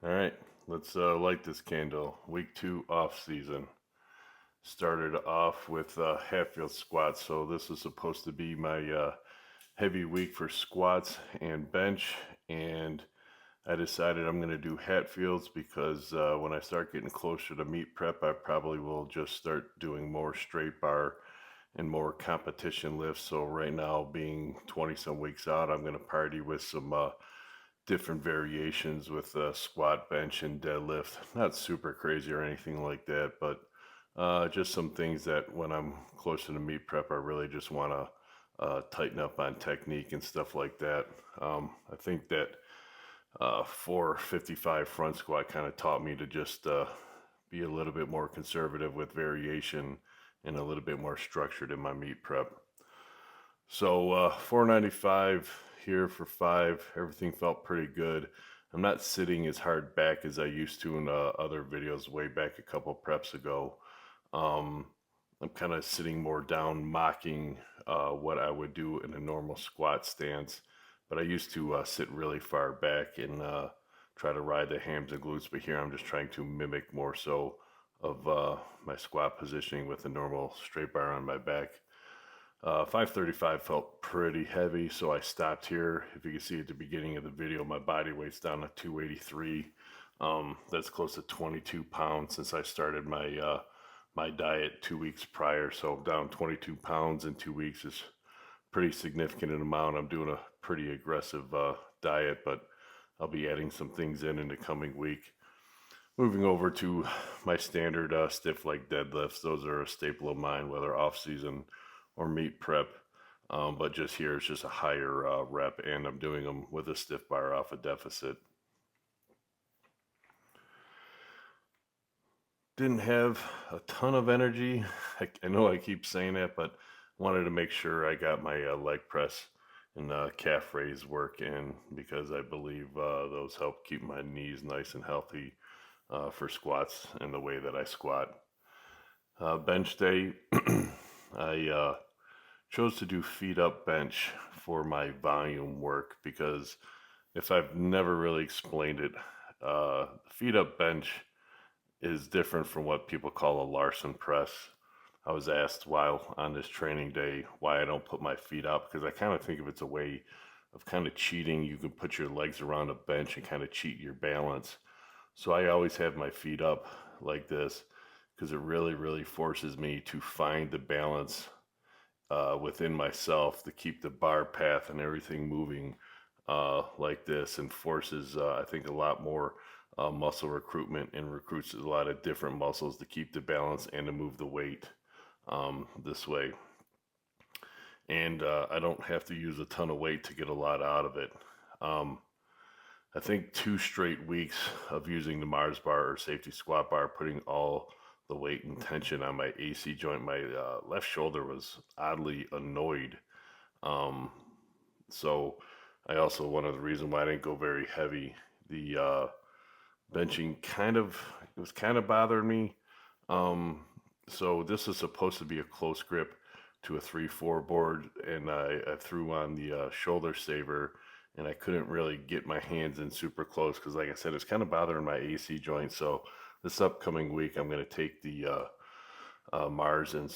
All right, let's light this candle. Week 2 off season. Started off with Hatfield squats, so this is supposed to be my heavy week for squats and bench, and I decided I'm going to do Hatfields because when I start getting closer to meet prep, I probably will just start doing more straight bar and more competition lifts. So right now, being 20 some weeks out, I'm going to party with some different variations with squat, bench, and deadlift. Not super crazy or anything like that, but just some things that when I'm closer to meet prep, I really just want to tighten up on technique and stuff like that. I think that 455 front squat kind of taught me to just be a little bit more conservative with variation and a little bit more structured in my meet prep. So 495 here for 5. Everything felt pretty good. I'm not sitting as hard back as I used to in other videos way back a couple preps ago. Um, I'm kind of sitting more down, mocking what I would do in a normal squat stance. But I used to sit really far back and try to ride the hams and glutes. But here I'm just trying to mimic more so of my squat positioning with a normal straight bar on my back. 535 felt pretty heavy, so I stopped here. If you can see at the beginning of the video, my body weight's down to 283. That's close to 22 pounds since I started my diet 2 weeks prior. So down 22 pounds in 2 weeks is pretty significant amount. I'm doing a pretty aggressive diet, but I'll be adding some things in the coming week. Moving over to my standard stiff leg deadlifts. Those are a staple of mine, whether off season or meet prep. But just here, it's just a higher rep, and I'm doing them with a stiff bar off a deficit. Didn't have a ton of energy. I know I keep saying that, but wanted to make sure I got my leg press and calf raise work in because I believe those help keep my knees nice and healthy for squats and the way that I squat. Bench day, I chose to do feet up bench for my volume work because if I've never really explained it, feet up bench is different from what people call a Larson press. I was asked while on this training day why I don't put my feet up because I kind of think of it's a way of kind of cheating. You can put your legs around a bench and kind of cheat your balance. So I always have my feet up like this because it really forces me to find the balance within myself to keep the bar path and everything moving like this, and forces, I think, a lot more muscle recruitment and recruits a lot of different muscles to keep the balance and to move the weight this way. And I don't have to use a ton of weight to get a lot out of it. Um, I think 2 straight weeks of using the Mars bar or safety squat bar, putting all the weight and tension on my AC joint, my left shoulder was oddly annoyed. Um, so I also, one of the reasons why I didn't go very heavy, the benching it was kind of bothering me. Um, so this is supposed to be a close grip to a 3-4 board, and I threw on the shoulder saver, and I couldn't really get my hands in super close because, like I said, it's kind of bothering my AC joint. So this upcoming week, I'm going to take the Mars and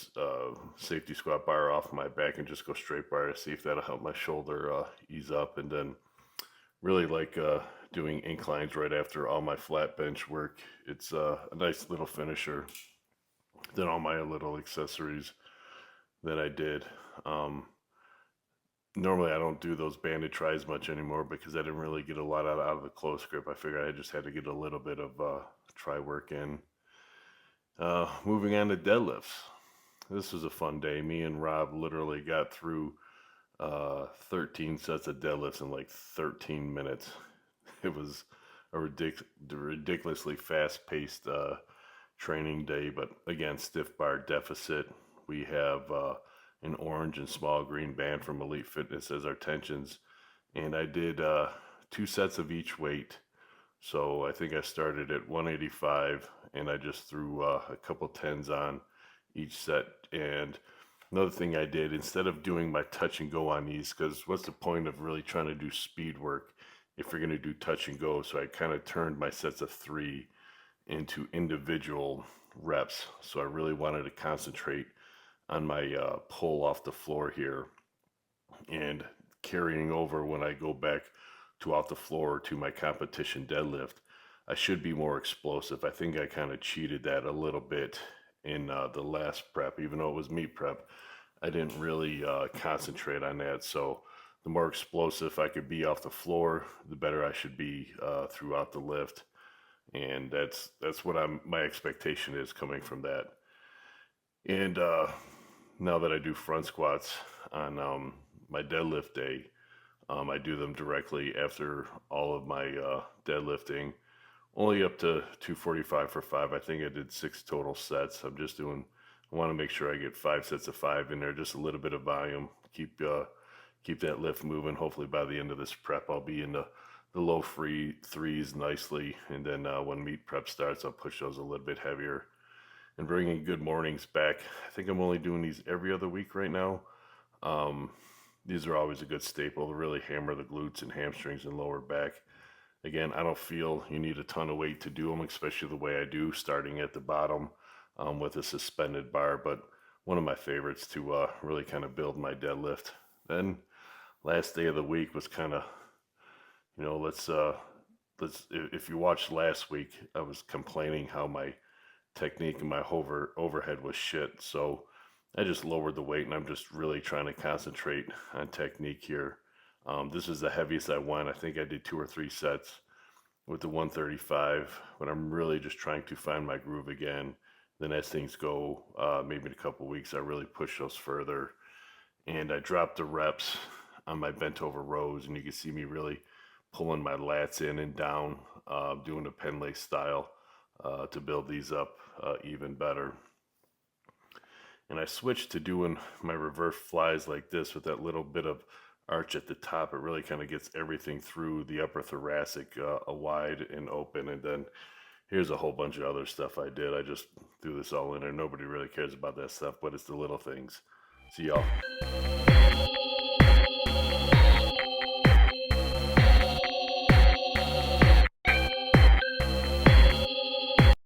safety squat bar off my back and just go straight bar to see if that'll help my shoulder ease up. And then really like doing inclines right after all my flat bench work. It's a nice little finisher. Then all my little accessories that I did. Normally I don't do those banded tries much anymore because I didn't really get a lot out of the close grip. I figured I just had to get a little bit of try work in. Moving on to deadlifts. This was a fun day. Me and Rob literally got through 13 sets of deadlifts in like 13 minutes. It was a ridiculously fast-paced training day, but again, stiff bar deficit. We have an orange and small green band from Elite Fitness as our tensions, and I did 2 sets of each weight. So I think I started at 185, and I just threw a couple tens on each set. And another thing I did, instead of doing my touch and go on these, because what's the point of really trying to do speed work if you're going to do touch and go. So I kind of turned my sets of 3 into individual reps. So I really wanted to concentrate on my pull off the floor here and carrying over when I go back to off the floor to my competition deadlift. I should be more explosive. I think I kind of cheated that a little bit in the last prep, even though it was meet prep. I didn't really concentrate on that. So the more explosive I could be off the floor, the better I should be throughout the lift. And that's what my expectation is coming from that. And now that I do front squats on my deadlift day, I do them directly after all of my deadlifting, only up to 245 for 5. I think I did 6 total sets. I want to make sure I get 5 sets of 5 in there, just a little bit of volume, keep that lift moving. Hopefully by the end of this prep, I'll be in the low free threes nicely. And then when meet prep starts, I'll push those a little bit heavier and bringing good mornings back. I think I'm only doing these every other week right now. These are always a good staple to really hammer the glutes and hamstrings and lower back. Again, I don't feel you need a ton of weight to do them, especially the way I do, starting at the bottom with a suspended bar. But one of my favorites to really kind of build my deadlift. Then last day of the week was kind of, let's if you watched last week, I was complaining how my technique and my overhead was shit. So I just lowered the weight and I'm just really trying to concentrate on technique here. This is the heaviest I went. I think I did 2 or 3 sets with the 135, but I'm really just trying to find my groove again. Then as things go, maybe in a couple weeks, I really push those further. And I dropped the reps on my bent over rows, and you can see me really pulling my lats in and down, doing a pen lace style to build these up even better. And I switched to doing my reverse flies like this with that little bit of arch at the top. It really kind of gets everything through the upper thoracic wide and open. And then here's a whole bunch of other stuff I did. I just threw this all in there. Nobody really cares about that stuff, but it's the little things. See y'all.